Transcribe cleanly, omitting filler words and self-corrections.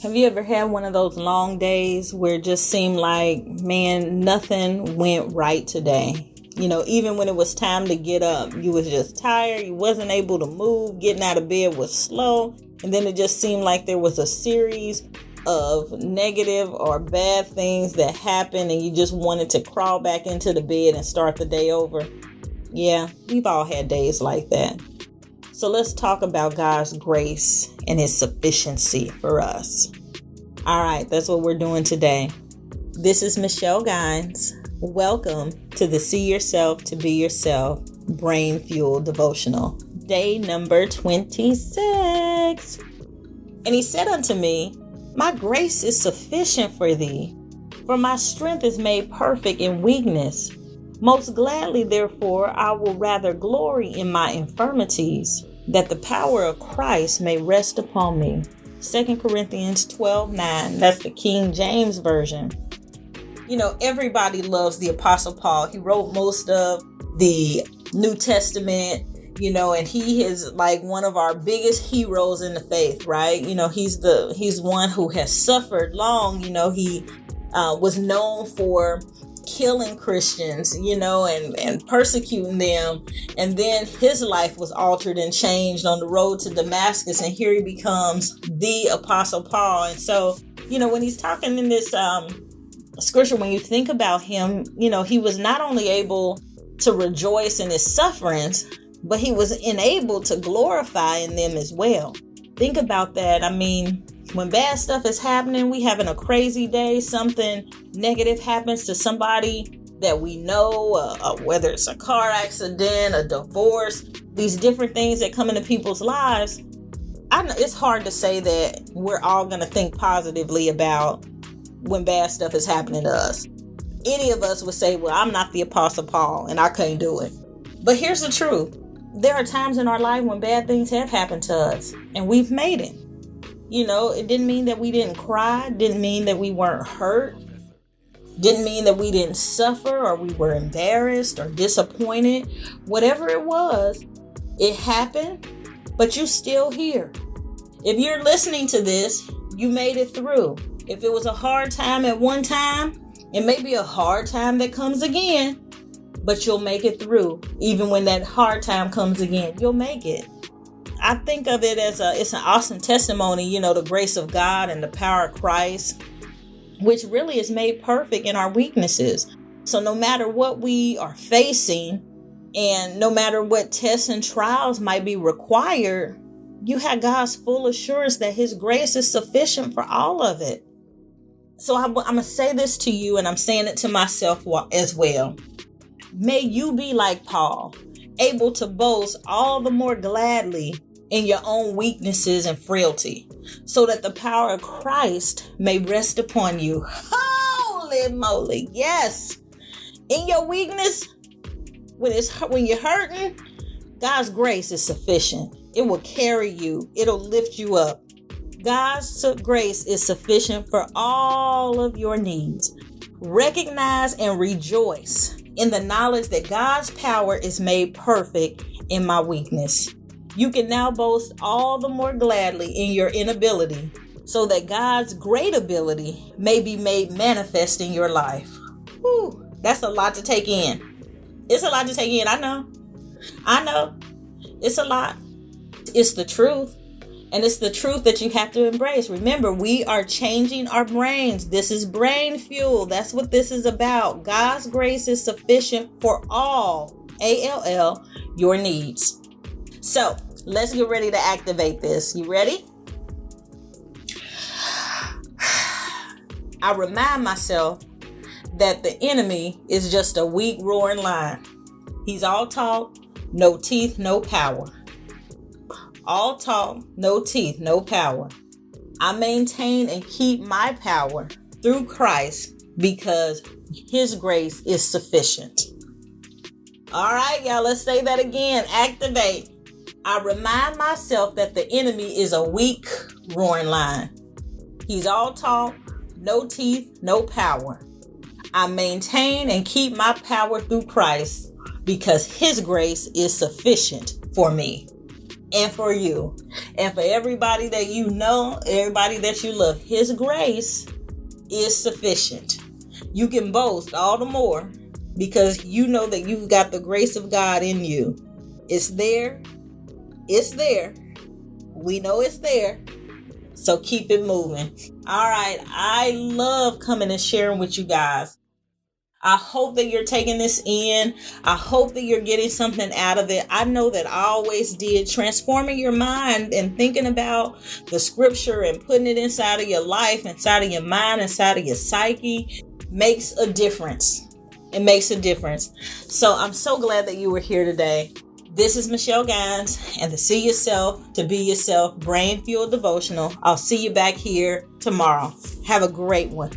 Have you ever had one of those long days where it just seemed like, man, nothing went right today? You know, even when it was time to get up, you was just tired. You wasn't able to move. Getting out of bed was slow. And then it just seemed like there was a series of negative or bad things that happened and you just wanted to crawl back into the bed and start the day over. Yeah, we've all had days like that. So let's talk about God's grace and his sufficiency for us. All right, that's what we're doing today. This is Michelle Gines. Welcome to the See Yourself to Be Yourself Brain Fuel Devotional, day number 26. And he said unto me, my grace is sufficient for thee, for my strength is made perfect in weakness. Most gladly, therefore, I will rather glory in my infirmities, that the power of Christ may rest upon me. 2 Corinthians 12:9. That's the King James Version. You know, everybody loves the Apostle Paul. He wrote most of the New Testament, you know, and he is like one of our biggest heroes in the faith, right? You know, he's one who has suffered long. You know, he was known for killing Christians, you know, and persecuting them. And then his life was altered and changed on the road to Damascus. And here he becomes the Apostle Paul. And so, you know, when he's talking in this scripture, when you think about him, you know, he was not only able to rejoice in his sufferings, but he was enabled to glorify in them as well. Think about that. I mean, when bad stuff is happening, we having a crazy day, something negative happens to somebody that we know, whether it's a car accident, a divorce, these different things that come into people's lives. I know it's hard to say that we're all going to think positively about when bad stuff is happening to us. Any of us would say, well, I'm not the Apostle Paul and I can't do it. But here's the truth. There are times in our life when bad things have happened to us and we've made it. You know, it didn't mean that we didn't cry, didn't mean that we weren't hurt, didn't mean that we didn't suffer or we were embarrassed or disappointed. Whatever it was, it happened, but you're still here. If you're listening to this, you made it through. If it was a hard time at one time, it may be a hard time that comes again, but you'll make it through. Even when that hard time comes again, you'll make it. I think of it as it's an awesome testimony, you know, the grace of God and the power of Christ, which really is made perfect in our weaknesses. So no matter what we are facing and no matter what tests and trials might be required, you have God's full assurance that his grace is sufficient for all of it. So I'm going to say this to you, and I'm saying it to myself as well. May you be like Paul, able to boast all the more gladly in your own weaknesses and frailty, so that the power of Christ may rest upon you. Holy moly. Yes. In your weakness, when you're hurting, God's grace is sufficient. It will carry you. It'll lift you up. God's grace is sufficient for all of your needs. Recognize and rejoice in the knowledge that God's power is made perfect in my weakness. You can now boast all the more gladly in your inability, so that God's great ability may be made manifest in your life. Whew, that's a lot to take in. It's a lot to take in. I know. It's a lot. It's the truth. And it's the truth that you have to embrace. Remember, we are changing our brains. This is brain fuel. That's what this is about. God's grace is sufficient for all, ALL, your needs. So let's get ready to activate this. You ready? I remind myself that the enemy is just a weak, roaring lion. He's all talk, no teeth, no power. All talk, no teeth, no power. I maintain and keep my power through Christ because his grace is sufficient. All right, y'all, let's say that again. Activate. I remind myself that the enemy is a weak, roaring lion. He's all talk, no teeth, no power. I maintain and keep my power through Christ because his grace is sufficient for me. and for you and for everybody that you know, everybody that you love. His grace is sufficient. You can boast all the more because you know that you've got the grace of God in you. It's there. It's there. We know it's there. So keep it moving. All right. I love coming and sharing with you guys. I hope that you're taking this in. I hope that you're getting something out of it. I know that I always did. Transforming your mind and thinking about the scripture and putting it inside of your life, inside of your mind, inside of your psyche makes a difference. It makes a difference. So I'm so glad that you were here today. This is Michelle Gines and the See Yourself to Be Yourself Brain Fuel Devotional. I'll see you back here tomorrow. Have a great one.